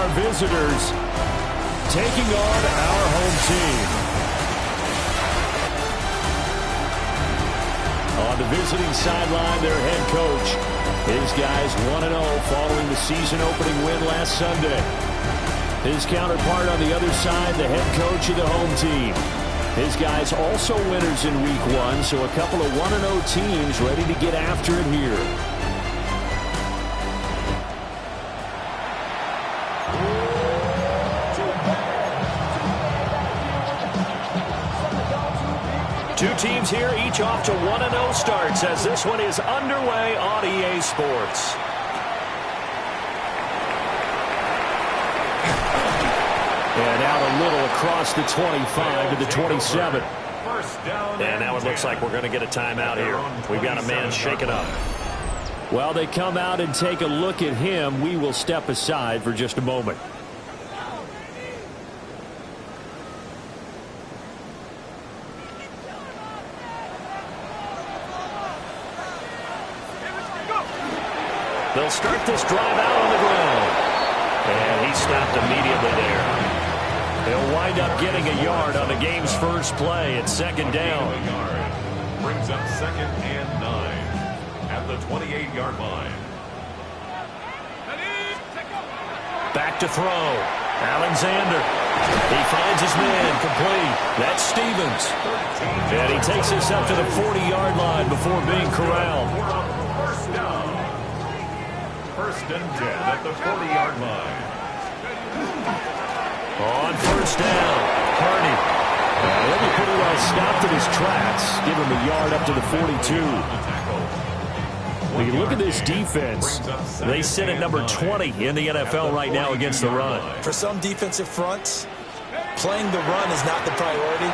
our visitors taking on our home team. On the visiting sideline, their head coach. His guys 1-0 following the season-opening win last Sunday. His counterpart on the other side, the head coach of the home team. His guys also winners in Week 1, so a couple of 1-0 teams ready to get after it here. Two teams here, each off to 1-0 starts as this one is underway on EA Sports. And out a little across the 25 to the 27. And now it looks like we're going to get a timeout here. We've got a man shaken up. While they come out and take a look at him, we will step aside for just a moment. They'll start this drive out on the ground. And he stopped immediately there. He'll wind up getting a yard on the game's first play at second down. Brings up 2nd and 9 at the 28-yard line. Back to throw. Alexander. He finds his man complete. That's Stevens. And he takes this up to the 40-yard line before being corralled. First down. 1st and 10 at the 40-yard line. On first down, Hardy. Let me put it on, stopped at his tracks. Give him a yard up to the 42. When you look at this defense, they sit at number 20 in the NFL right now against the run. For some defensive fronts, playing the run is not the priority.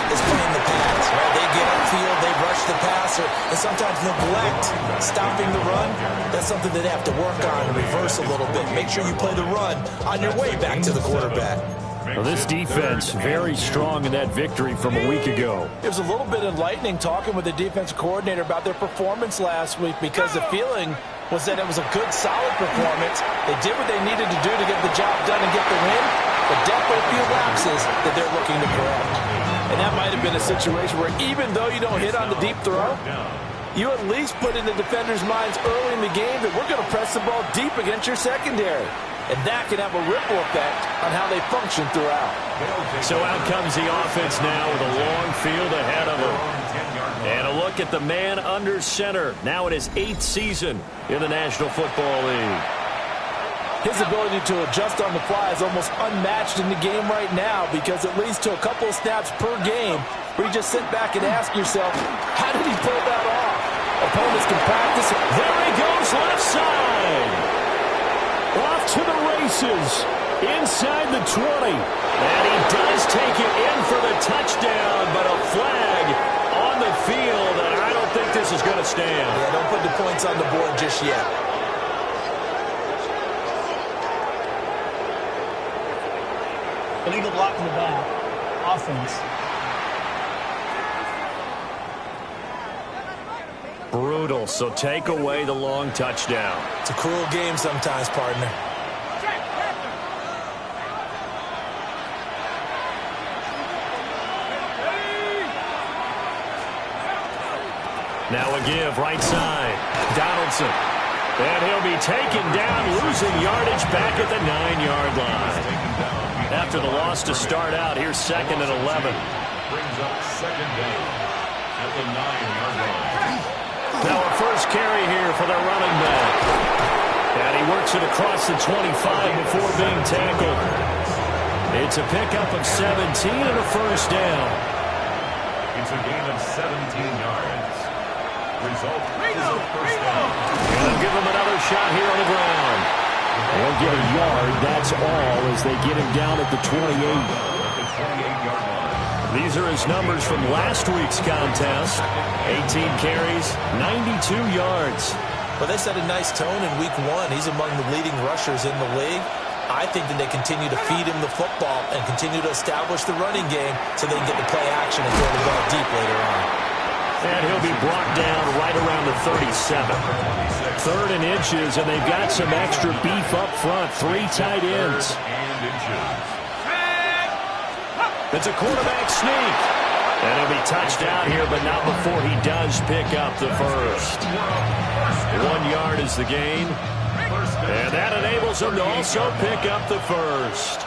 It's playing the pass, right? They get upfield, they rush the passer, and sometimes neglect stopping the run. That's something that they have to work on and reverse a little bit. Make sure you play the run on your way back to the quarterback. Well, this defense very strong in that victory from a week ago. It was a little bit enlightening talking with the defensive coordinator about their performance last week because the feeling was that it was a good, solid performance. They did what they needed to do to get the job done and get the win, but definitely a few lapses that they're looking to correct. And that might have been a situation where even though you don't hit on the deep throw, you at least put in the defenders' minds early in the game that we're going to press the ball deep against your secondary. And that can have a ripple effect on how they function throughout. So out comes the offense now with a long field ahead of them. And a look at the man under center. Now in his 8th season in the National Football League. His ability to adjust on the fly is almost unmatched in the game right now because it leads to a couple of snaps per game where you just sit back and ask yourself, how did he pull that off? Opponents can practice. There he goes, left side. Off to the races. Inside the 20. And he does take it in for the touchdown, but a flag on the field, and I don't think this is going to stand. Yeah, don't put the points on the board just yet. Illegal block in the back. Offense. Brutal, so take away the long touchdown. It's a cruel game sometimes, partner. Now a give, right side. Donaldson. And he'll be taken down, losing yardage back at the 9-yard line. After the loss to start out, here's 2nd and 11. Brings up 2nd down at the 9-yard line. Now a first carry here for their running back. And he works it across the 25 before being tackled. It's a pickup of 17 and a first down. It's a gain of 17 yards. Result is a first down. And they'll give him another shot here on the ground. They'll get a yard, that's all, as they get him down at the 28. These are his numbers from last week's contest. 18 carries, 92 yards. Well, they set a nice tone in Week 1. He's among the leading rushers in the league. I think that they continue to feed him the football and continue to establish the running game so they can get the play action and throw the ball deep later on. And he'll be brought down right around the 37. 3rd and inches, and they've got some extra beef up front. 3 tight ends. It's a quarterback sneak. And he'll be touched out here, but not before he does pick up the first. 1 yard is the gain. And that enables him to also pick up the first.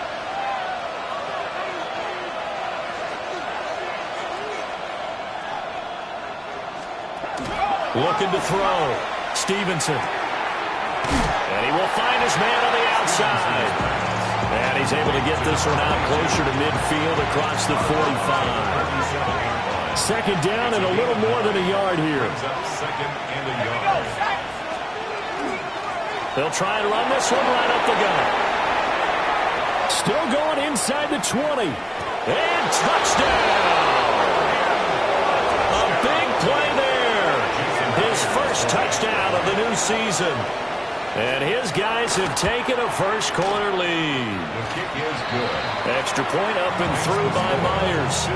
Looking to throw. Stevenson. And he will find his man on the outside. And he's able to get this one out closer to midfield across the 45. 2nd down and a little more than a yard here. They'll try and run this one right up the gut. Still going inside the 20. And touchdown! A big play there. His first touchdown of the new season. And his guys have taken a first-quarter lead. The kick is good. Extra point up and through by Myers.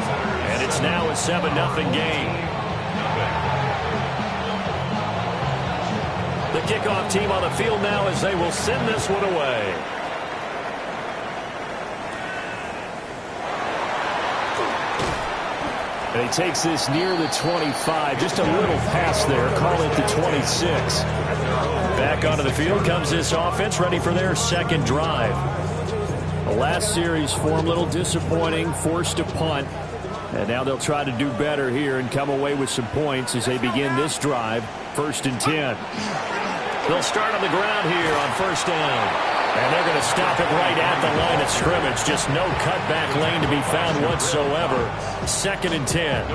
And it's now a 7-0 game. The kickoff team on the field now as they will send this one away. And he takes this near the 25. Just a little pass there. Call it the 26. Back onto the field comes this offense, ready for their 2nd drive. The last series for them, a little disappointing, forced to punt. And now they'll try to do better here and come away with some points as they begin this drive. 1st and 10. They'll start on the ground here on 1st down. And they're going to stop it right at the line of scrimmage. Just no cutback lane to be found whatsoever. 2nd and 10.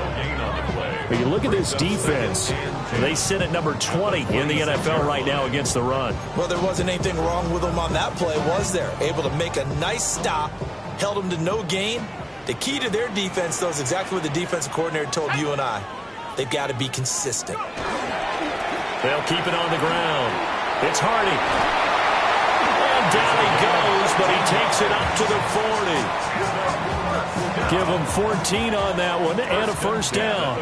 But you look at this defense. They sit at number 20 in the NFL right now against the run. Well, there wasn't anything wrong with them on that play, was there? Able to make a nice stop, held them to no gain. The key to their defense, though, is exactly what the defensive coordinator told you and I. They've got to be consistent. They'll keep it on the ground. It's Hardy. And down he goes, but he takes it up to the 40. Give him 14 on that one and a 1st down.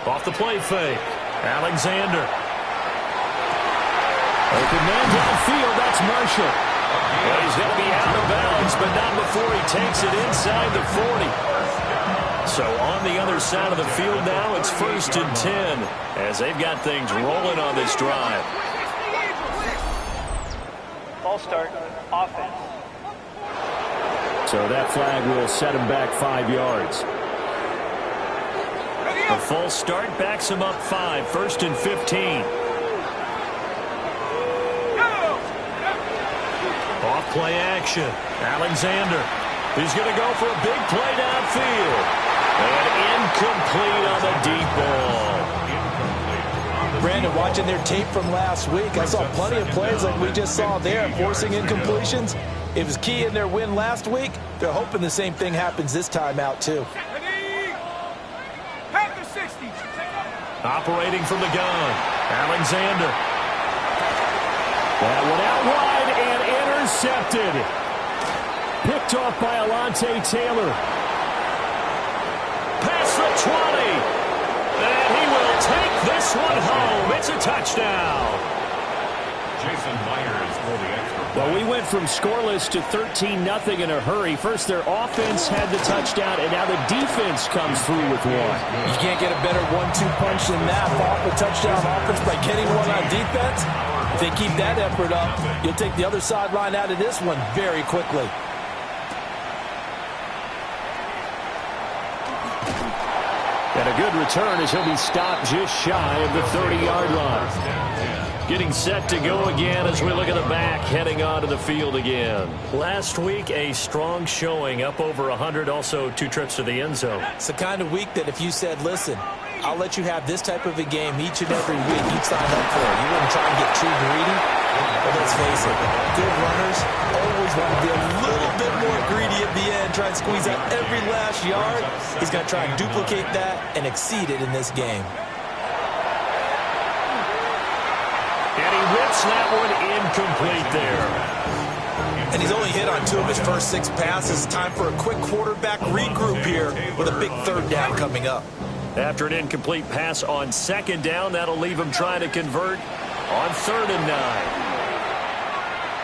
Off the play fake. Alexander. Open man downfield. That's Marshall. Well, he's going to be out of bounds, but not before he takes it inside the 40. So on the other side of the field now, it's 1st and 10 as they've got things rolling on this drive. False start, offense. So that flag will set him back 5 yards. A false start backs him up 5, 1st and 15. Off play action. Alexander. He's going to go for a big play downfield. And incomplete on the deep ball. Brandon, watching their tape from last week, I saw plenty of plays like we just saw there, forcing incompletions. It was key in their win last week. They're hoping the same thing happens this time out, too. Operating from the gun. Alexander. That one out wide and intercepted. Picked off by Alontae Taylor. Past the 20. And he will take this one home. It's a touchdown. Jason Myers for the extra. Well, we went from scoreless to 13-0 in a hurry. First, their offense had the touchdown, and now the defense comes through with one. You can't get a better 1-2 punch than that. Off the touchdown offense by getting one on defense. If they keep that effort up, you'll take the other sideline out of this one very quickly. And a good return as he'll be stopped just shy of the 30-yard line. Getting set to go again as we look at the back, heading onto the field again. Last week, a strong showing, up over 100, also 2 trips to the end zone. It's the kind of week that if you said, listen, I'll let you have this type of a game each and every week, you'd sign up for it. You wouldn't try and get too greedy. But let's face it, good runners always want to be a little bit more greedy at the end, try and squeeze out every last yard. He's going to try and duplicate that and exceed it in this game. And he rips that one incomplete there. And he's only hit on 2 of his first 6 passes. Time for a quick quarterback regroup here with a big 3rd down coming up. After an incomplete pass on 2nd down, that'll leave him trying to convert on 3rd and 9.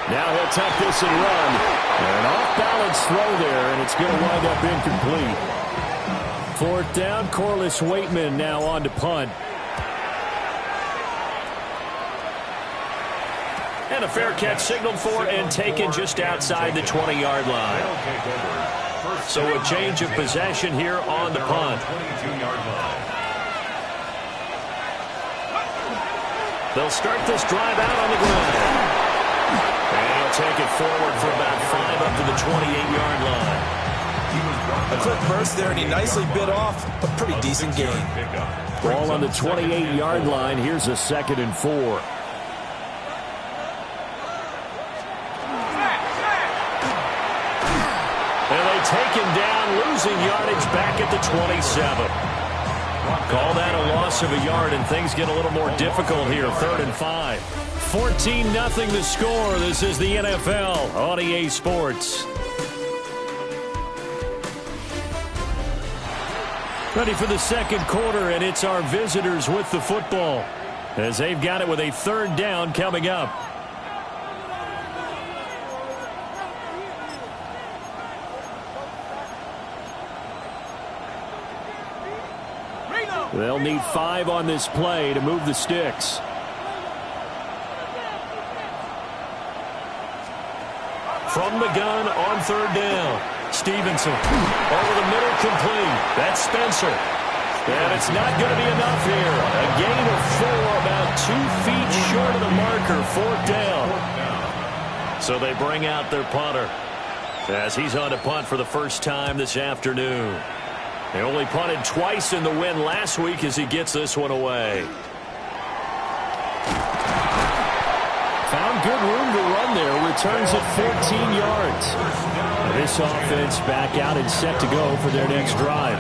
Now he'll tuck this and run. An off-balance throw there, and it's going to wind up incomplete. 4th down, Corliss Waitman now on to punt. And a fair catch signaled for and taken just outside the 20-yard line. So a change of possession here on the punt. They'll start this drive out on the ground. And he'll take it forward for about 5 up to the 28-yard line. A quick burst there, and he nicely bit off a pretty decent gain. Ball on the 28-yard line. Here's a 2nd and 4. And they take him down, losing yardage back at the 27. Call that a loss of a yard, and things get a little more difficult here. 3rd and 5. 14-0 the score. This is the NFL on EA Sports. Ready for the 2nd quarter, and it's our visitors with the football as they've got it with a 3rd down coming up. They'll need 5 on this play to move the sticks. From the gun on 3rd down. Stevenson over the middle, complete. That's Spencer. And it's not going to be enough here. A gain of 4, about 2 feet short of the marker. 4th down. So they bring out their punter as he's on to punt for the first time this afternoon. They only punted twice in the win last week as he gets this one away. Found good room to run there. Returns at 14 yards. This offense back out and set to go for their next drive.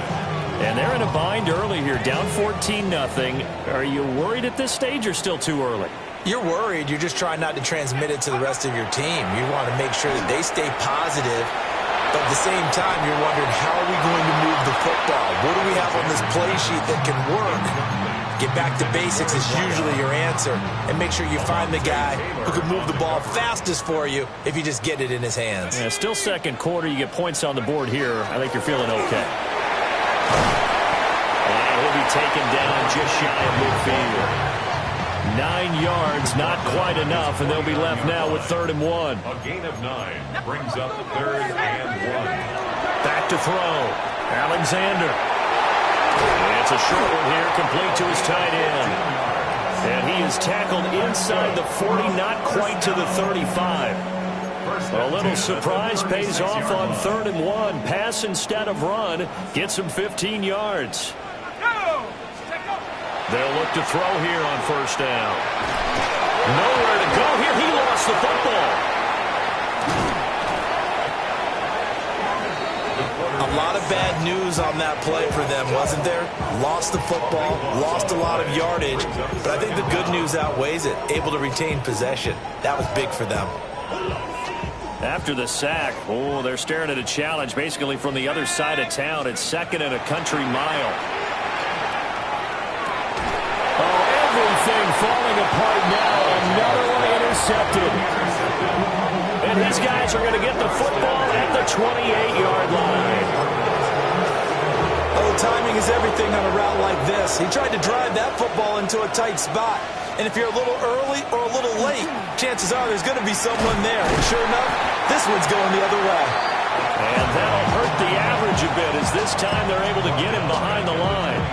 And they're in a bind early here, down 14-0. Are you worried at this stage or still too early? You're worried. You're just trying not to transmit it to the rest of your team. You want to make sure that they stay positive. But at the same time, you're wondering, how are we going to move the football? What do we have on this play sheet that can work? Get back to basics is usually your answer. And make sure you find the guy who can move the ball fastest for you if you just get it in his hands. Yeah, still 2nd quarter. You get points on the board here. I think you're feeling okay. And he'll be taken down just shy of midfield. 9 yards, not quite enough, and they'll be left now with 3rd and 1. A gain of 9 brings up 3rd and 1. Back to throw. Alexander. And it's a short one here, complete to his tight end. And he is tackled inside the 40, not quite to the 35. A little surprise pays off on 3rd and 1. Pass instead of run. Gets him 15 yards. They'll look to throw here on 1st down. Nowhere to go here. He lost the football. A lot of bad news on that play for them, wasn't there? Lost the football, lost a lot of yardage, but I think the good news outweighs it. Able to retain possession. That was big for them. After the sack, they're staring at a challenge basically from the other side of town. It's 2nd and a country mile. Everything falling apart now. Another one intercepted. And these guys are going to get the football at the 28-yard line. Oh, timing is everything on a route like this. He tried to drive that football into a tight spot. And if you're a little early or a little late, chances are there's going to be someone there. And sure enough, this one's going the other way. And that'll hurt the average a bit as this time they're able to get him behind the line.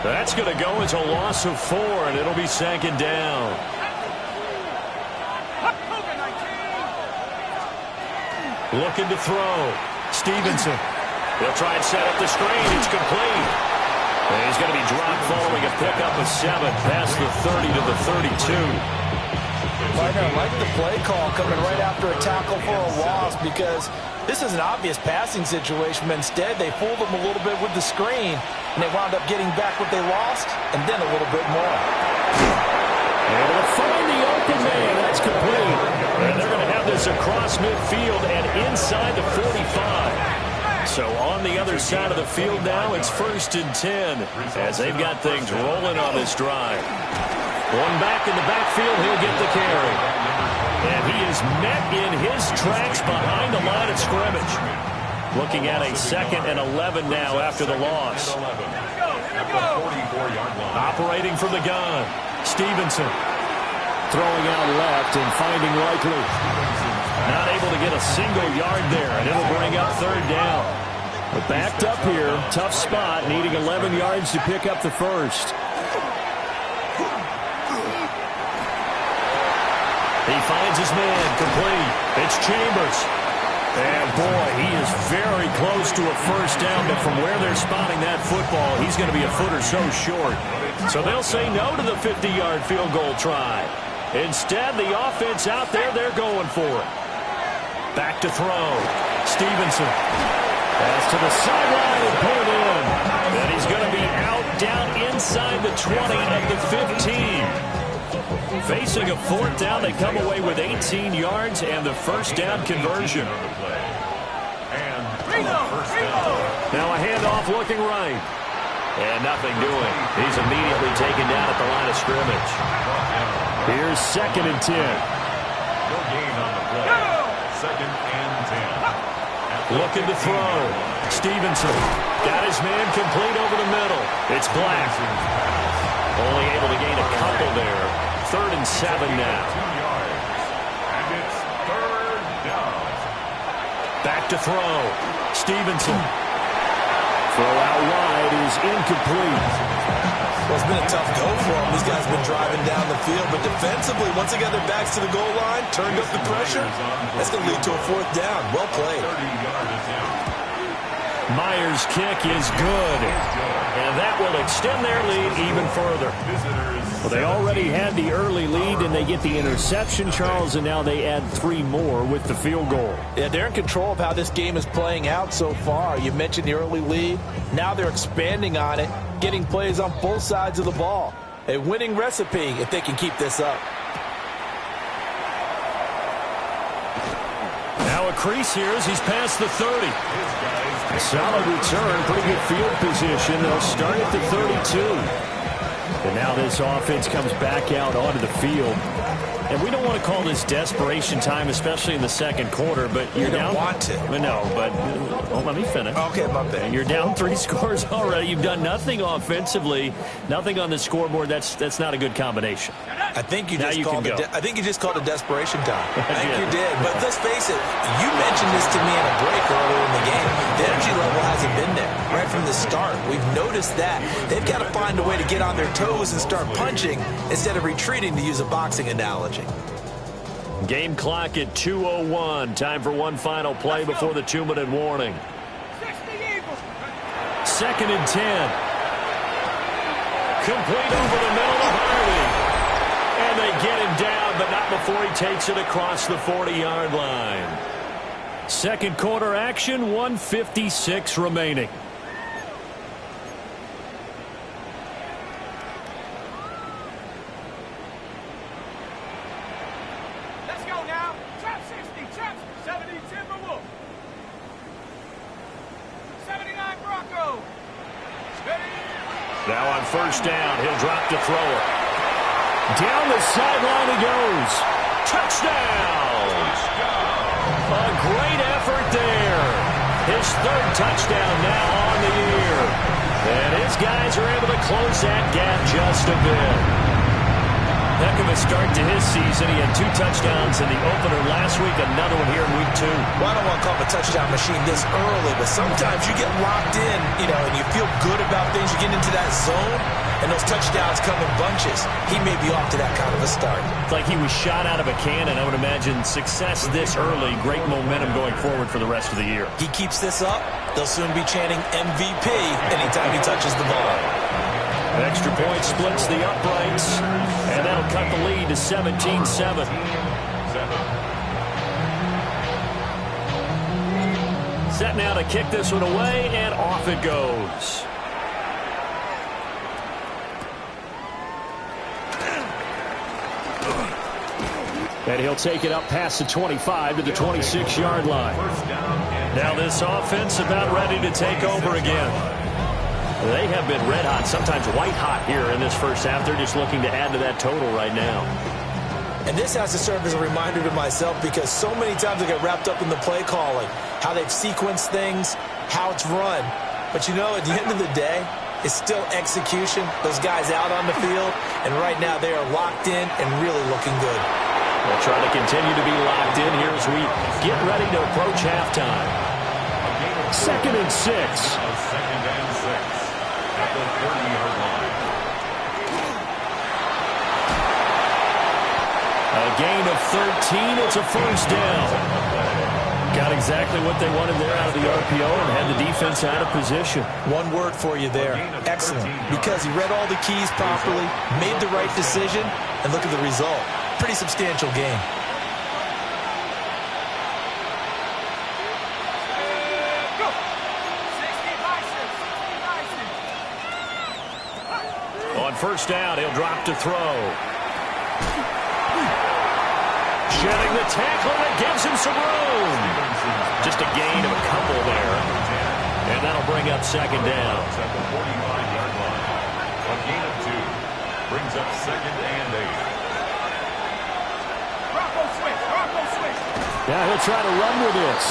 That's going to go as a loss of 4, and it'll be 2nd down. Looking to throw. Stevenson. He'll try and set up the screen. It's complete. And he's going to be dropped following a pickup of 7 past the 30 to the 32. Partner, I like the play call coming right after a tackle for a loss because this is an obvious passing situation, but instead they fooled them a little bit with the screen, and they wound up getting back what they lost and then a little bit more. And they'll find the open man. That's complete. And they're going to have this across midfield and inside the 45. So on the other side of the field now, it's 1st and 10 as they've got things rolling on this drive. One back in the backfield, he'll get the carry. And he is met in his tracks behind the line of scrimmage. Looking at a 2nd and 11 now after the loss. Operating from the gun, Stevenson. Throwing out left and finding Likely. Not able to get a single yard there, and it'll bring up 3rd down. But backed up here, tough spot, needing 11 yards to pick up the first. He finds his man, complete. It's Chambers. And boy, he is very close to a first down, but from where they're spotting that football, he's going to be a foot or so short. So they'll say no to the 50-yard field goal try. Instead, the offense out there, they're going for it. Back to throw. Stevenson. Pass to the sideline and pulled in. And he's going to be out down inside the 20 at the 15. Facing a 4th down, they come away with 18 yards and the first down conversion. Now a handoff looking right. And nothing doing. He's immediately taken down at the line of scrimmage. Here's 2nd and 10. No gain on the play. 2nd and 10. Looking to throw. Stevenson got his man complete over the middle. It's Black. Only able to gain a couple there. 3rd and 7 now. 2 yards. And it's 3rd down. Back to throw. Stevenson. Throw out wide is incomplete. Well, it's been a tough go for them. These guys have been driving down the field, but defensively, once they got their backs to the goal line, turned up the pressure, that's going to lead to a 4th down. Well played. 30-yard attempt. Myers' kick is good, and that will extend their lead even further. Well, they already had the early lead, and they get the interception, Charles, and now they add 3 more with the field goal. Yeah, they're in control of how this game is playing out so far. You mentioned the early lead. Now they're expanding on it, getting plays on both sides of the ball. A winning recipe if they can keep this up. Now a crease here as he's past the 30. Solid return, pretty good field position. They'll start at the 32. And now this offense comes back out onto the field. And we don't want to call this desperation time, especially in the 2nd quarter, but you're down. You don't want to. No, but let me finish. Okay, my bad. You're down 3 scores already. You've done nothing offensively, nothing on the scoreboard. That's not a good combination. I think you just called it. I think you just called it desperation time. I think you did. But let's face it. You mentioned this to me in a break earlier in the game. The energy level hasn't been there right from the start. We've noticed that. They've got to find a way to get on their toes and start punching instead of retreating, to use a boxing analogy. Game clock at 2:01. Time for one final play before the 2-minute warning. 2nd and 10. Complete over the middle to Harvey. And they get him down, but not before he takes it across the 40-yard line. 2nd quarter action, 1:56 remaining. Let's go now. Trap 60, trap 70, Timberwolf. 79 Bronco. Now on 1st down, he'll drop to throw it. Down the sideline he goes. Touchdown! A great effort there. His 3rd touchdown now on the year. And his guys are able to close that gap just a bit. Heck of a start to his season. He had 2 touchdowns in the opener last week, another one here in week 2. Well, I don't want to call him a touchdown machine this early, but sometimes you get locked in, and you feel good about things. You get into that zone, and those touchdowns come in bunches. He may be off to that kind of a start. It's like he was shot out of a cannon. I would imagine success this early, great momentum going forward for the rest of the year. He keeps this up, they'll soon be chanting MVP anytime he touches the ball. Extra point splits the uprights, and that'll cut the lead to 17-7. Set now to kick this one away, and off it goes. And he'll take it up past the 25 to the 26-yard line. Now this offense about ready to take over again. They have been red hot, sometimes white hot here in this first half. They're just looking to add to that total right now. And this has to serve as a reminder to myself because so many times I get wrapped up in the play calling, how they've sequenced things, how it's run. But, you know, at the end of the day, it's still execution. Those guys out on the field, and right now they are locked in and really looking good. We'll try to continue to be locked in here as we get ready to approach halftime. 2nd and 6. Second and 6 at the 30-yard line. A gain of 13. It's a first down. Got exactly what they wanted there out of the RPO and had the defense out of position. One word for you there. Excellent. Because he read all the keys properly, made the right decision, and look at the result. Pretty substantial game. On first down, he'll drop to throw. Shedding the tackle that gives him some room. Just a gain of a couple there. And that'll bring up second down. At the 45-yard line. A gain of 2 brings up 2nd and 8. Rocco switch. Now he'll try to run with this.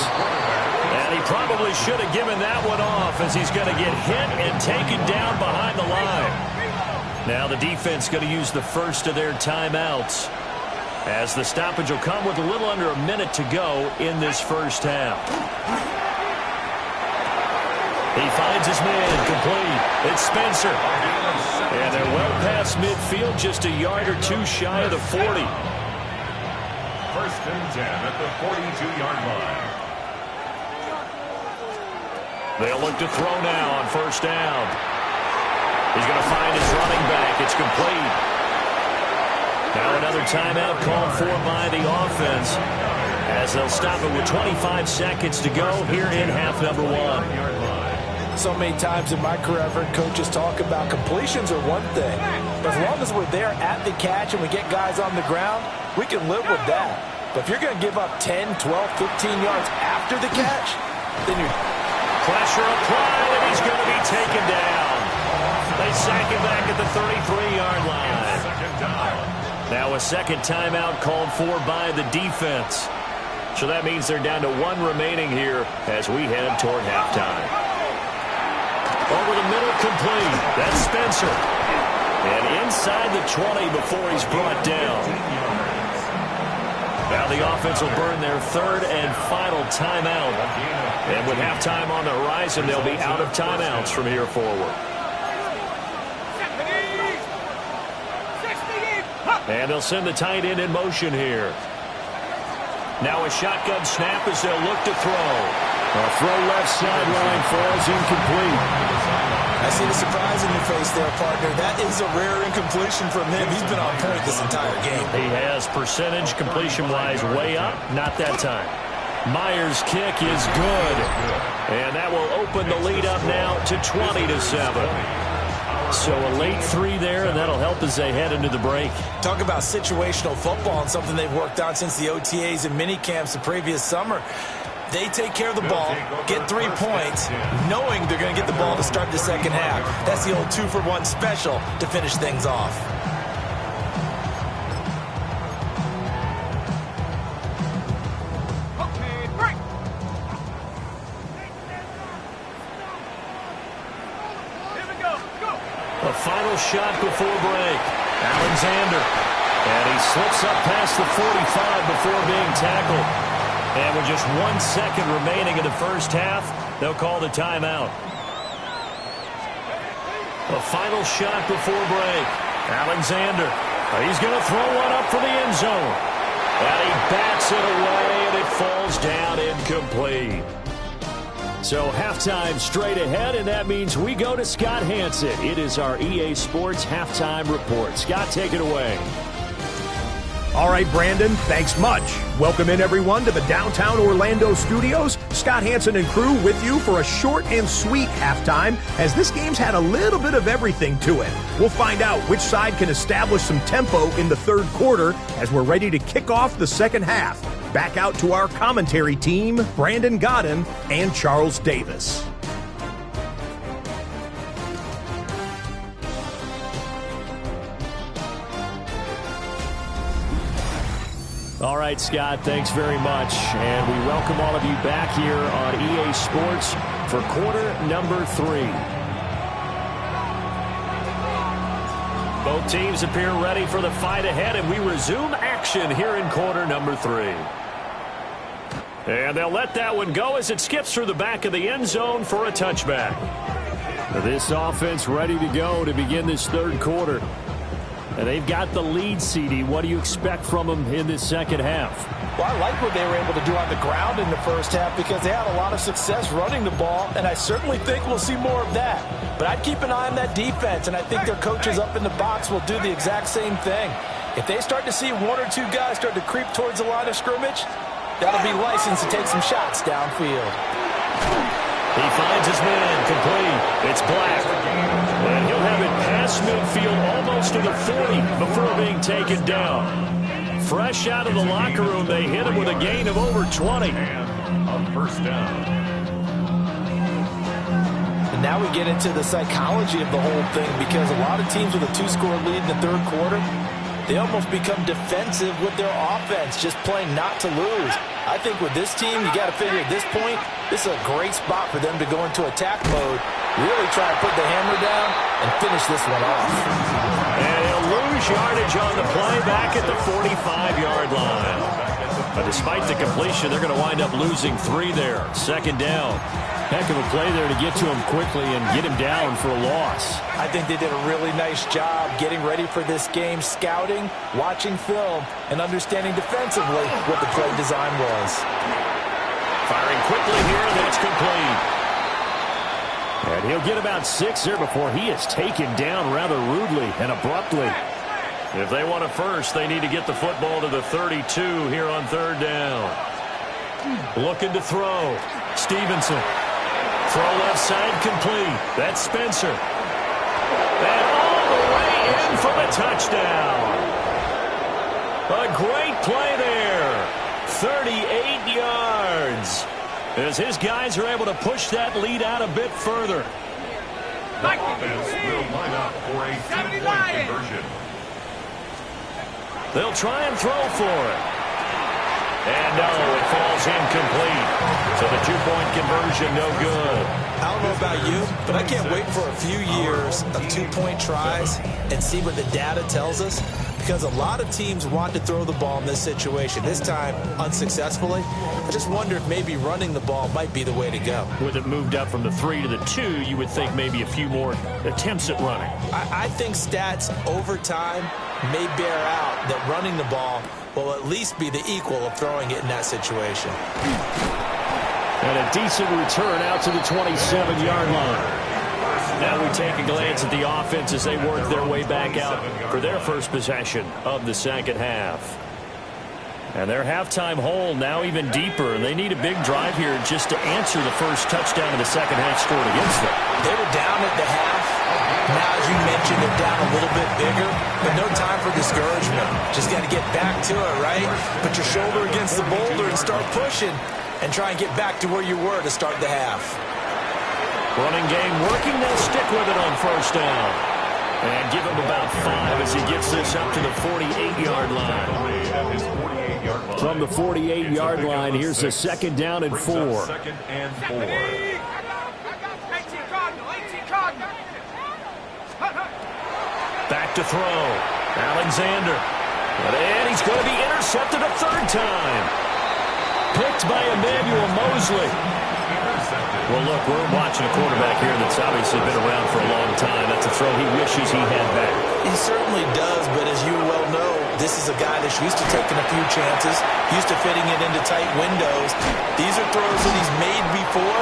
And he probably should have given that one off as he's going to get hit and taken down behind the line. Now the defense going to use the first of their timeouts, as the stoppage will come with a little under a minute to go in this first half. He finds his man, complete. It's Spencer. And they're well past midfield, just a yard or two shy of the 40. 1st and 10 at the 42-yard line. They'll look to throw now on first down. He's going to find his running back. It's complete. Now another timeout called for by the offense, as they'll stop it with 25 seconds to go here in half number 1. So many times in my career, I've heard coaches talk about completions are one thing. But as long as we're there at the catch and we get guys on the ground, we can live with that. But if you're going to give up 10, 12, 15 yards after the catch, then you're... Pressure applied, and he's going to be taken down. They sack him back at the 33-yard line. Now a second timeout called for by the defense. So that means they're down to 1 remaining here as we head toward halftime. Over the middle, complete. That's Spencer. And inside the 20 before he's brought down. Now the offense will burn their 3rd and final timeout. And with halftime on the horizon, they'll be out of timeouts from here forward. And they'll send the tight end in motion here. Now a shotgun snap as they'll look to throw. A throw left sideline falls incomplete. I see the surprise in your face there, partner. That is a rare incompletion from him. He's been on point this entire game. He has percentage completion-wise way up. Not that time. Myers' kick is good. And that will open the lead up now to 20-7. So a late 3 there, and that'll help as they head into the break. Talk about situational football and something they've worked on since the OTAs and mini camps the previous summer. They take care of the ball, get 3 points, knowing they're going to get the ball to start the second half. That's the old 2-for-1 special to finish things off. A final shot before break. Alexander. And he slips up past the 45 before being tackled. And with just 1 second remaining in the first half, they'll call the timeout. A final shot before break. Alexander. He's going to throw one up for the end zone. And he bats it away, and it falls down incomplete. So halftime straight ahead, and that means we go to Scott Hanson. It is our EA Sports Halftime Report. Scott, take it away. All right, Brandon, thanks much. Welcome in, everyone, to the downtown Orlando studios. Scott Hansen and crew with you for a short and sweet halftime, as this game's had a little bit of everything to it. We'll find out which side can establish some tempo in the third quarter as we're ready to kick off the second half. Back out to our commentary team, Brandon Godden and Charles Davis. All right, Scott, thanks very much. And we welcome all of you back here on EA Sports for quarter number 3. Both teams appear ready for the fight ahead, and we resume action here in quarter number 3. And they'll let that one go as it skips through the back of the end zone for a touchback. This offense ready to go to begin this third quarter. And they've got the lead, CD. What do you expect from them in this second half? Well, I like what they were able to do on the ground in the first half because they had a lot of success running the ball, and I certainly think we'll see more of that. But I'd keep an eye on that defense, and I think their coaches up in the box will do the exact same thing. If they start to see one or two guys start to creep towards the line of scrimmage, that'll be licensed to take some shots downfield. He finds his man complete. It's Black. And he'll have it past midfield almost to the 40 before being taken down. Fresh out of the locker room, they hit him with a gain of over 20. And on first down. And now we get into the psychology of the whole thing because a lot of teams with a 2-score lead in the third quarter, they almost become defensive with their offense, just playing not to lose. I think with this team, you got to figure at this point, this is a great spot for them to go into attack mode, really try to put the hammer down and finish this one off. And he'll lose yardage on the play back at the 45-yard line. But despite the completion, they're going to wind up losing 3 there. Second down. Heck of a play there to get to him quickly and get him down for a loss. I think they did a really nice job getting ready for this game, scouting, watching film, and understanding defensively what the play design was. Firing quickly here, and that's complete. And he'll get about 6 there before he is taken down rather rudely and abruptly. If they want a first, they need to get the football to the 32 here on third down. Looking to throw. Stevenson. Throw left side complete. That's Spencer. And all the way in for the touchdown. A great play there. 38 yards. As his guys are able to push that lead out a bit further. The offense will line up for a 2-point conversion. They'll try and throw for it. And no, it falls incomplete. So the 2-point conversion, no good. I don't know about you, but I can't wait for a few years of 2-point tries and see what the data tells us. Because a lot of teams want to throw the ball in this situation. This time, unsuccessfully. I just wonder if maybe running the ball might be the way to go. With it moved up from the 3 to the 2, you would think maybe a few more attempts at running. I think stats over time may bear out that running the ball will at least be the equal of throwing it in that situation. And a decent return out to the 27-yard line. Now we take a glance at the offense as they work their way back out for their first possession of the second half. And their halftime hole now even deeper, and they need a big drive here just to answer the first touchdown of the second half scored against them. They were down at the half. Now, as you mentioned, they're down a little bit bigger, but no time for discouragement. Just got to get back to it, right? Put your shoulder against the boulder and start pushing and try and get back to where you were to start the half. Running game working. They'll stick with it on first down. And give him about 5 as he gets this up to the 48-yard line. From the 48-yard line, here's a second down and 4. Second and 4. Back to throw. Alexander. And he's going to be intercepted a third time. Picked by Emmanuel Mosley. Well, look, we're watching a quarterback here that's obviously been around for a long time. That's a throw he wishes he had back. He certainly does, but as you well know, this is a guy that's used to taking a few chances, used to fitting it into tight windows. These are throws that he's made before.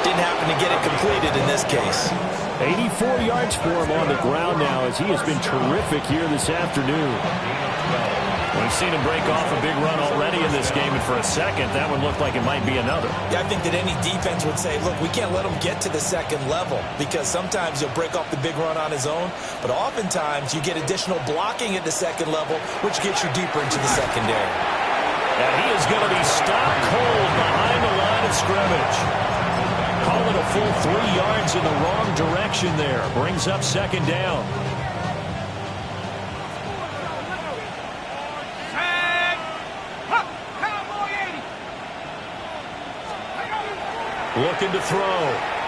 Didn't happen to get it completed in this case. 84 yards for him on the ground now as he has been terrific here this afternoon. We've seen him break off a big run already in this game, and for a second, that one looked like it might be another. Yeah, I think that any defense would say, look, we can't let him get to the second level, because sometimes he'll break off the big run on his own, but oftentimes you get additional blocking at the second level, which gets you deeper into the secondary. And he is going to be stopped cold behind the line of scrimmage. Call it a full 3 yards in the wrong direction there. Brings up second down. Looking to throw.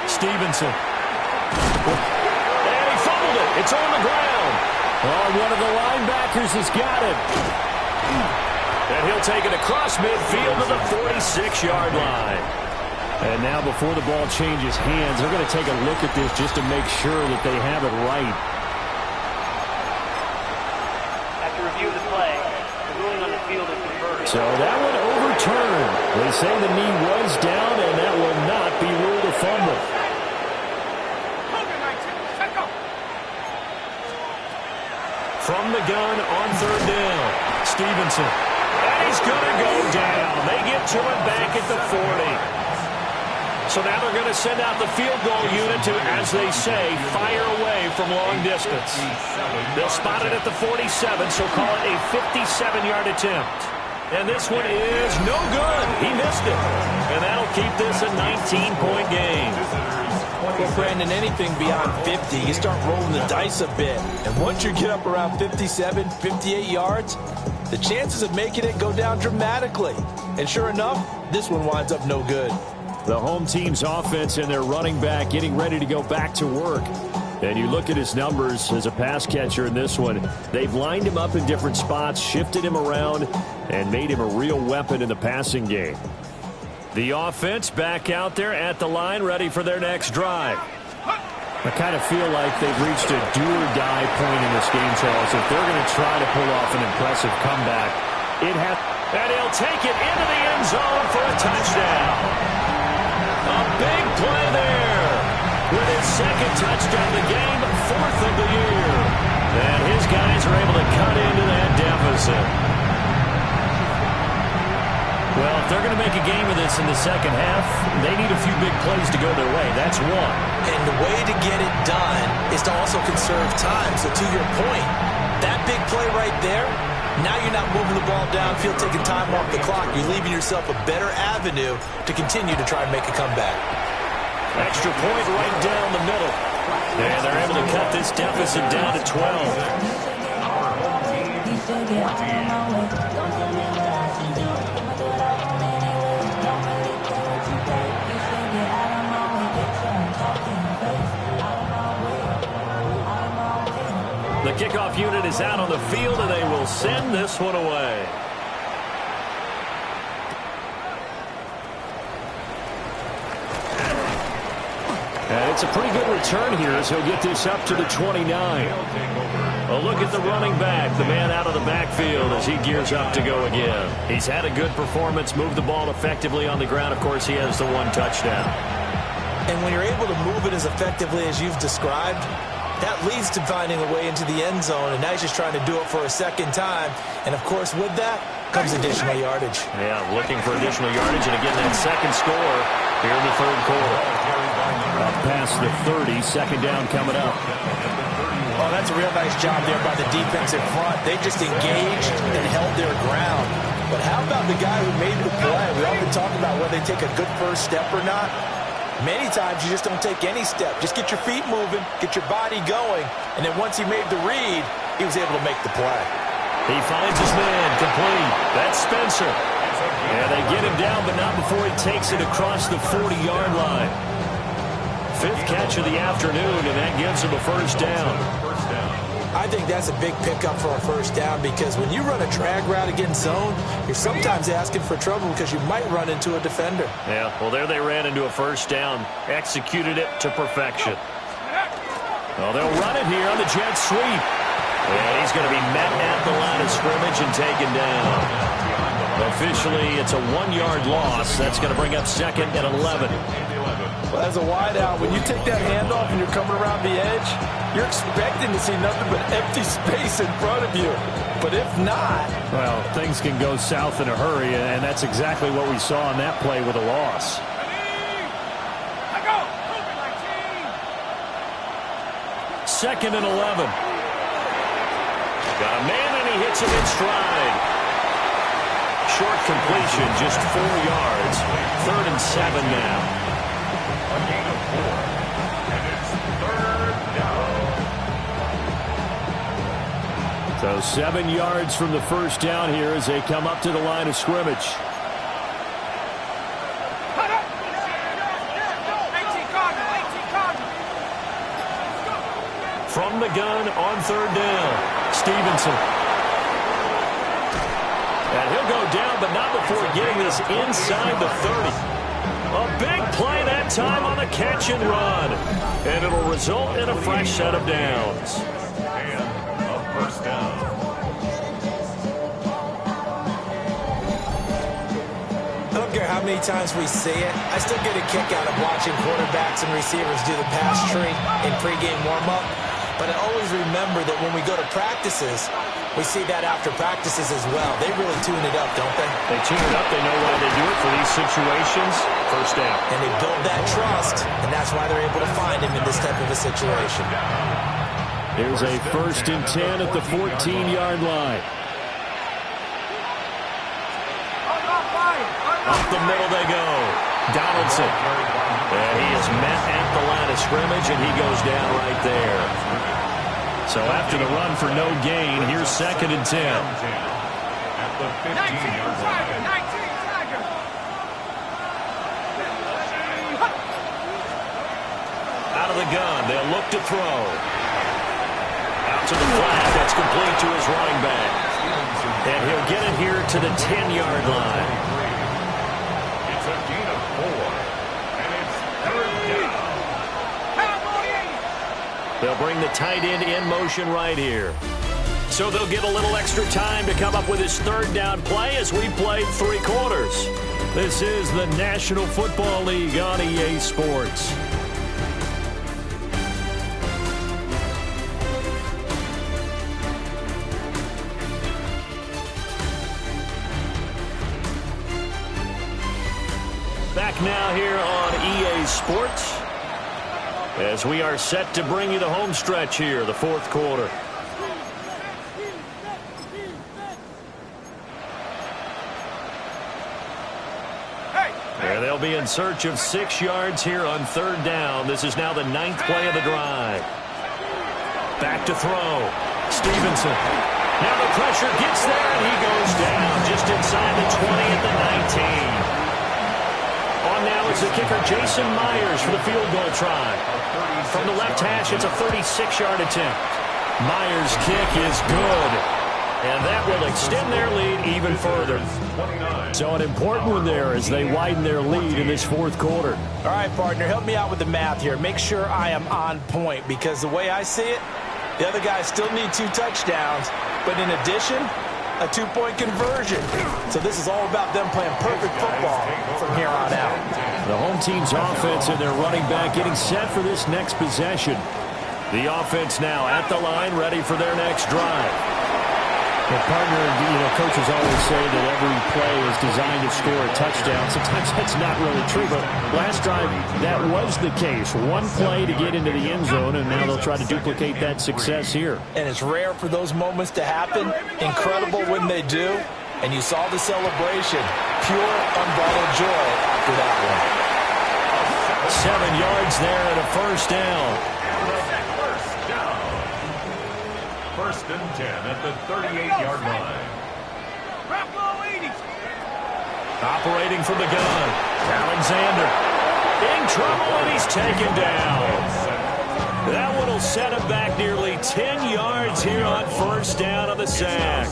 Stevenson. And he fumbled it. It's on the ground. Oh, one of the linebackers has got it. And he'll take it across midfield to the 46-yard line. And now before the ball changes hands, they're going to take a look at this just to make sure that they have it right. After review of the play, the ruling on the field is reversed. So that one overturned. They say the knee was down, and that will not be ruled a fumble. From the gun on third down, Stevenson. And he's going to go down. They get to him back at the 40. So now they're going to send out the field goal unit to, as they say, fire away from long distance. They'll spot it at the 47, so call it a 57-yard attempt. And this one is no good. He missed it. And that'll keep this a 19-point game. Well, Brandon, anything beyond 50, you start rolling the dice a bit. And once you get up around 57, 58 yards, the chances of making it go down dramatically. And sure enough, this one winds up no good. The home team's offense and their running back getting ready to go back to work. And you look at his numbers as a pass catcher in this one. They've lined him up in different spots, shifted him around, and made him a real weapon in the passing game. The offense back out there at the line, ready for their next drive. I kind of feel like they've reached a do-or-die point in this game, Charles. If they're going to try to pull off an impressive comeback, and he'll take it into the end zone for a touchdown. A big play there. With his second touchdown of the game, 4th of the year. And his guys are able to cut into that deficit. Well, if they're going to make a game of this in the second half, they need a few big plays to go their way. That's one. And the way to get it done is to also conserve time. So to your point, that big play right there, now you're not moving the ball downfield, taking time off the clock. You're leaving yourself a better avenue to continue to try and make a comeback. Extra point right down the middle. And they're able to cut this deficit down to 12. The kickoff unit is out on the field, and they will send this one away. And it's a pretty good return here as he'll get this up to the 29. A look at the running back, the man out of the backfield as he gears up to go again. He's had a good performance, moved the ball effectively on the ground. Of course, he has the one touchdown. And when you're able to move it as effectively as you've described, that leads to finding a way into the end zone, and now he's just trying to do it for a second time. And, of course, with that comes additional yardage. Yeah, looking for additional yardage, and again, that second score here in the third quarter. Up past the 30, second down coming up. Oh, that's a real nice job there by the defense in front. They just engaged and held their ground. But how about the guy who made the play? We often talk about whether they take a good first step or not. Many times you just don't take any step. Just get your feet moving, get your body going, and then once he made the read, he was able to make the play. He finds his man complete. That's Spencer. And they get him down, but not before he takes it across the 40-yard line. 5th catch of the afternoon, and that gives him a first down. I think that's a big pickup for a first down, because when you run a drag route against zone, you're sometimes asking for trouble because you might run into a defender. Yeah, well, there they ran into a first down, executed it to perfection. Well, they'll run it here on the jet sweep. And he's going to be met at the line of scrimmage and taken down. Officially, it's a 1-yard loss. That's going to bring up second and 11. Well, as a wideout, when you take that handoff and you're coming around the edge, you're expecting to see nothing but empty space in front of you. But if not... Well, things can go south in a hurry, and that's exactly what we saw on that play with a loss. Second and 11. Got a man, and he hits him in stride. Short completion, just 4 yards. 3rd and 7 now. A gain of 4. And it's 3rd down. So 7 yards from the first down here as they come up to the line of scrimmage. From the gun on 3rd down, Stevenson. And he'll go down, but not before getting this inside the 30. A big play that time on the catch and run. And it'll result in a fresh set of downs. And a first down. I don't care how many times we see it. I still get a kick out of watching quarterbacks and receivers do the pass tree in pregame warm-up. But I always remember that when we go to practices, we see that after practices as well. They really tune it up, don't they? They tune it up. They know why they do it for these situations. First down. And they build that trust, and that's why they're able to find him in this type of a situation. Here's a 1st and 10 at the 14-yard line. Up the middle they go. Donaldson. And he is met at the line of scrimmage, and he goes down right there. So after the run for no gain, here's 2nd and 10. At the 15-yard line. Out of the gun, they'll look to throw. Out to the flat, that's complete to his running back. And he'll get it here to the 10-yard line. It's a gain of 4. And it's 3rd down. They'll bring the tight end in motion right here. So they'll get a little extra time to come up with his 3rd down play as we played 3 quarters. This is the National Football League on EA Sports. Back now here on EA Sports as we are set to bring you the home stretch here, the 4th quarter. And they'll be in search of 6 yards here on 3rd down. This is now the 9th play of the drive. Back to throw. Stevenson. Now the pressure gets there, and he goes down just inside the 20 at the 19. On now is the kicker, Jason Myers, for the field goal try. From the left hash, it's a 36-yard attempt. Myers' kick is good. And that will extend their lead even further. So an important one there as they widen their lead in this 4th quarter. All right, partner, help me out with the math here. Make sure I am on point, because the way I see it, the other guys still need 2 touchdowns, but in addition, a 2-point conversion. So this is all about them playing perfect football from here on out. The home team's offense and their running back getting set for this next possession. The offense now at the line, ready for their next drive. Well, partner, coaches always say that every play is designed to score a touchdown. Sometimes that's not really true, but last drive, that was the case. One play to get into the end zone, and now they'll try to duplicate that success here. And it's rare for those moments to happen. Incredible when they do. And you saw the celebration. Pure, unbridled joy after that one. 7 yards there and a first down. 1st and 10 at the 38-yard line. Operating from the gun, Alexander. In trouble, and he's taken down. That one will set him back nearly 10 yards here on 1st down of the sack.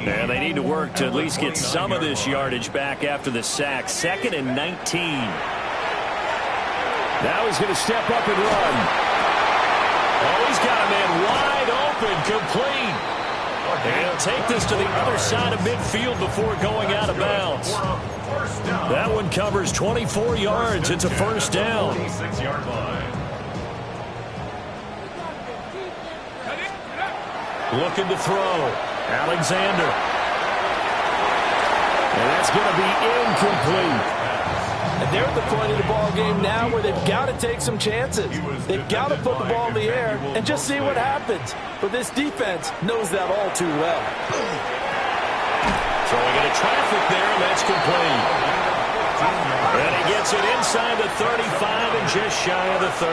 And they need to work to at least get some of this yardage back after the sack. 2nd and 19. Now he's going to step up and run. Oh, he's got a man wide open, complete. And he'll take this to the other side of midfield before going out of bounds. That one covers 24 yards. It's a first down. 46-yard line. Looking to throw. Alexander. And that's going to be incomplete. And they're at the point of the ball game now where they've got to take some chances. They've got to put the ball in the air and just see what happens. But this defense knows that all too well. Throwing into traffic there, and that's complete. And he gets it inside the 35 and just shy of the 30.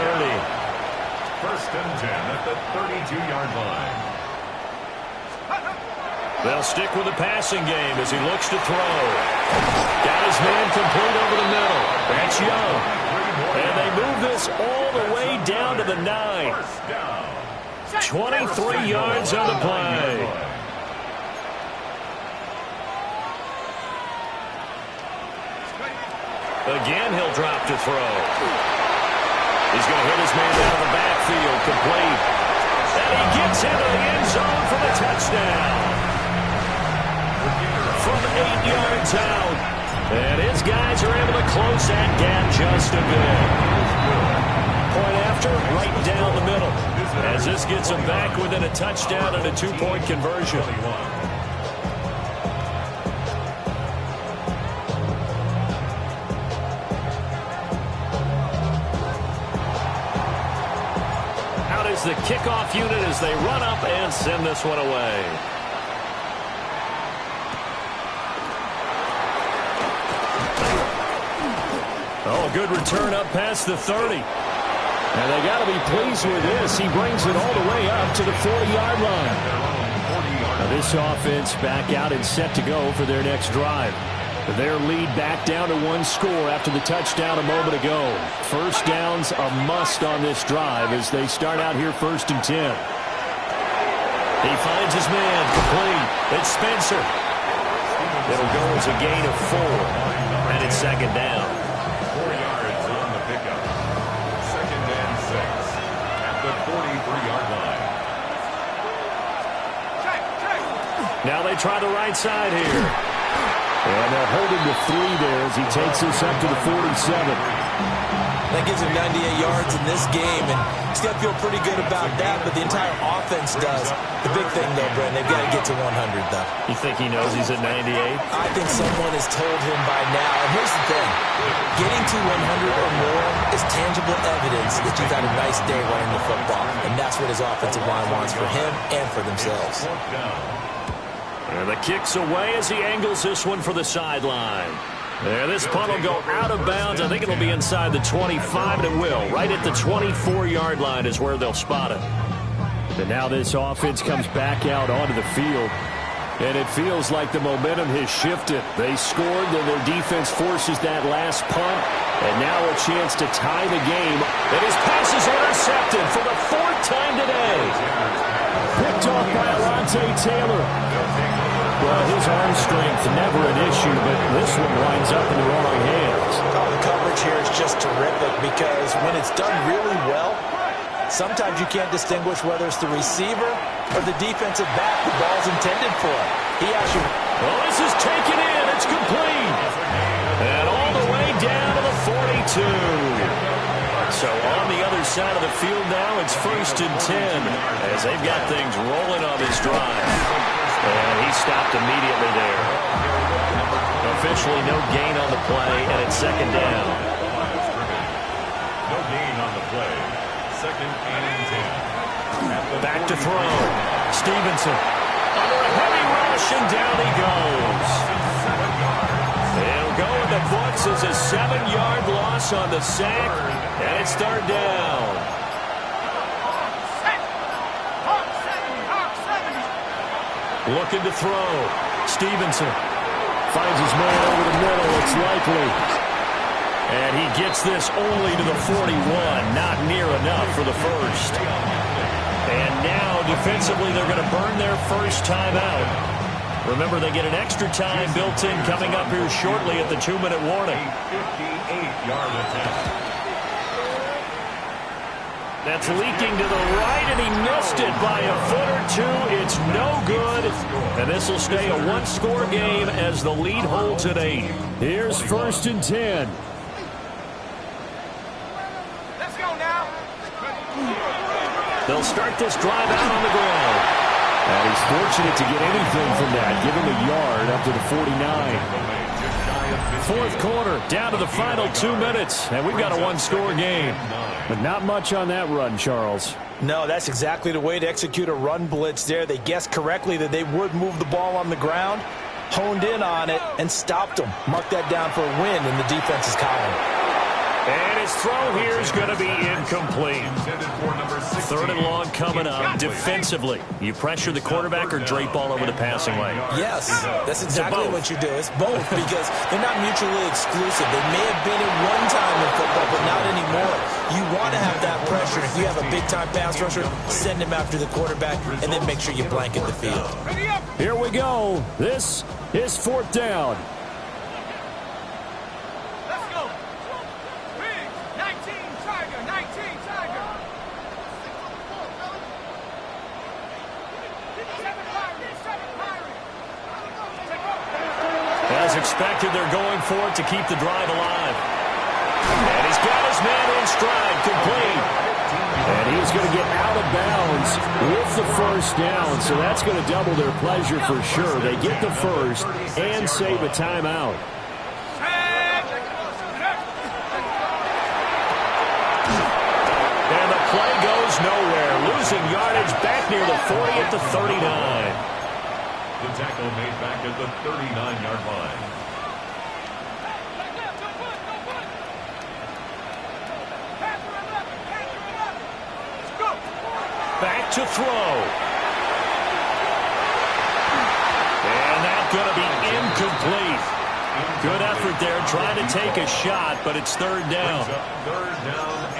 First and 10 at the 32-yard line. They'll stick with the passing game as he looks to throw. Got his man complete over the middle. That's Young. And they move this all the way down to the 9. 23 yards on the play. Again, he'll drop to throw. He's going to hit his man out of the backfield, complete. And he gets into the end zone for the touchdown. From 8 yards out. And his guys are able to close that gap just a bit. Point after, right down the middle. As this gets him back within a touchdown and a 2-point conversion. Out is the kickoff unit as they run up and send this one away. Oh, a good return up past the 30. And they got to be pleased with this. He brings it all the way up to the 40-yard line. Now this offense back out and set to go for their next drive. Their lead back down to 1 score after the touchdown a moment ago. First down's a must on this drive as they start out here 1st and 10. He finds his man, complete. It's Spencer. It'll go as a gain of 4. And it's 2nd down. 4 yards on the pickup. 2nd and 6 at the 43-yard line. Now they try the right side here. And they'll hold him to 3 there as he takes this up to the 47. That gives him 98 yards in this game, and he's got to feel pretty good about that, but the entire offense does. The big thing, though, Brent, they've got to get to 100, though. You think he knows he's at 98? I think someone has told him by now. And here's the thing. Getting to 100 or more is tangible evidence that you've had a nice day running the football, and that's what his offensive line wants for him and for themselves. And the kick's away as he angles this one for the sideline. There, this punt will go out of bounds. I think it'll be inside the 25, and it will. Right at the 24-yard line is where they'll spot it. And now this offense comes back out onto the field. And it feels like the momentum has shifted. They scored, then their defense forces that last punt. And now a chance to tie the game. And his pass is intercepted for the 4th time today. Picked off by Alontae Taylor. Well, his arm strength never an issue, but this one winds up in the wrong hands. Oh, the coverage here is just terrific because when it's done really well, sometimes you can't distinguish whether it's the receiver or the defensive back the ball's intended for. He actually... Well, this is taken in. It's complete. And all the way down to the 42. So on the other side of the field now, it's 1st and 10 as they've got things rolling on this drive. And he stopped immediately there. Officially no gain on the play, and it's 2nd down. No gain on the play. 2nd and 10. Back to throw. Stevenson. Under a heavy rush, and down he goes. He'll go in the books as a 7-yard loss on the sack, and it's 3rd down. Looking to throw. Stevenson finds his man over the middle. It's likely. And he gets this only to the 41. Not near enough for the first. And now, defensively, they're going to burn their first timeout. Remember, they get an extra time built in coming up here shortly at the 2-minute warning. 58-yard attempt. That's leaking to the right, and he missed it by a foot or two. It's no good, and this will stay a one-score game as the lead holds at 8. Here's 1st and 10. Let's go now. They'll start this drive out on the ground. And he's fortunate to get anything from that. Give him a yard up to the 49. Fourth quarter, down to the final 2 minutes, and we've got a one-score game. But not much on that run, Charles. No, that's exactly the way to execute a run blitz there. They guessed correctly that they would move the ball on the ground, honed in on it, and stopped them. Mark that down for a win in the defense's column. And his throw here is going to be incomplete. 3rd and long coming up. Defensively, you pressure the quarterback or drape all over the passing lane? Yes, that's exactly what you do. It's both because they're not mutually exclusive. They may have been at one time in football, but not anymore. You want to have that pressure. If you have a big-time pass rusher, send him after the quarterback, and then make sure you blanket the field. Here we go. This is 4th down. As expected, they're going for it to keep the drive alive. And he's got his man in stride, complete. And he's going to get out of bounds with the 1st down, so that's going to double their pleasure for sure. They get the first and save a timeout. And the play goes nowhere. Losing yardage back near the 40 at the 39. The tackle made back at the 39-yard line. Back to throw. And that's going to be incomplete. Good effort there trying to take a shot, but it's 3rd down.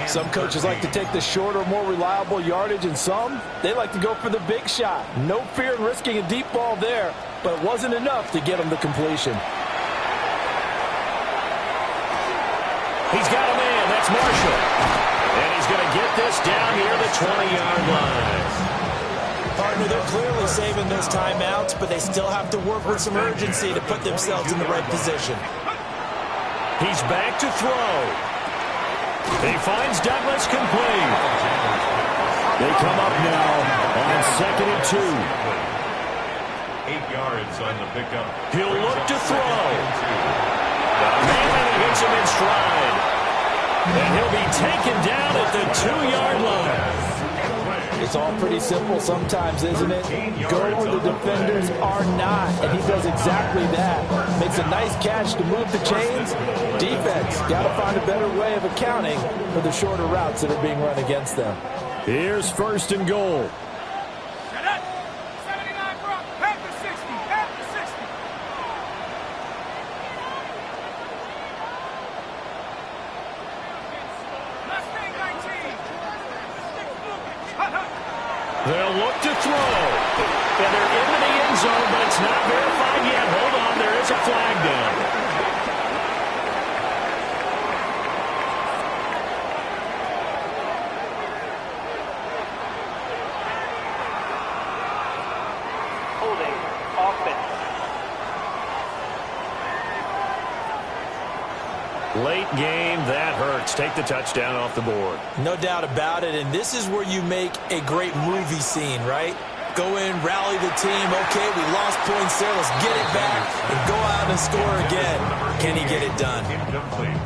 Some coaches like to take the shorter, more reliable yardage, and some, they like to go for the big shot. No fear in risking a deep ball there, but it wasn't enough to get them the completion. He's got a man. That's Marshall. And he's going to get this down near the 20-yard line. Partner, they're clearly saving those timeouts, but they still have to work with some urgency to put themselves in the right position. He's back to throw. He finds Douglas complete. They come up now on 2nd and 2. 8 yards on the pickup. He'll look to throw. And he hits him in stride. And he'll be taken down at the 2-yard line. It's all pretty simple sometimes, isn't it? Go where the defenders are not, and he does exactly that. Makes a nice catch to move the chains. Defense, got to find a better way of accounting for the shorter routes that are being run against them. Here's 1st and goal. They'll look to throw. And they're into the end zone, but it's not verified yet. Hold on, there is a flag down. Holding offense. Late game, that hurts. Take the touchdown off the board. No doubt about it, and this is where you make a great movie scene, right? Go in, rally the team. Okay, we lost points there. Let's get it back and go out and score again. Can he get it done?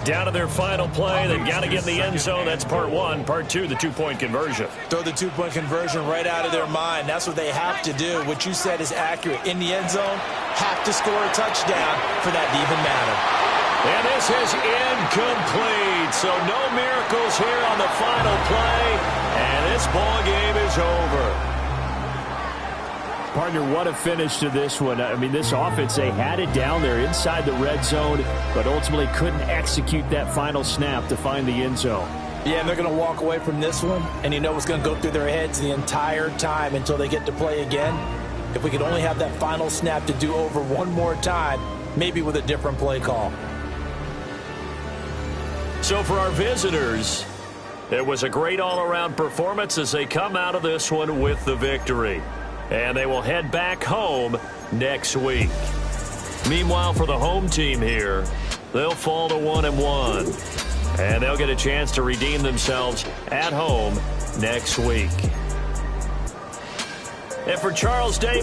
Down to their final play. They've got to get in the end zone. That's part 1. Part 2, the 2-point conversion. Throw the 2-point conversion right out of their mind. That's what they have to do. What you said is accurate. In the end zone, have to score a touchdown for that to even matter. And this is incomplete. So no miracles here on the final play. And this ball game is over. Partner, what a finish to this one. I mean, this offense, they had it down there inside the red zone, but ultimately couldn't execute that final snap to find the end zone. Yeah, and they're going to walk away from this one, and you know what's going to go through their heads the entire time until they get to play again. If we could only have that final snap to do over one more time, maybe with a different play call. So for our visitors, It was a great all-around performance as they come out of this one with the victory. And they will head back home next week. Meanwhile, for the home team here, they'll fall to 1-1. And they'll get a chance to redeem themselves at home next week. And for Charles Davis,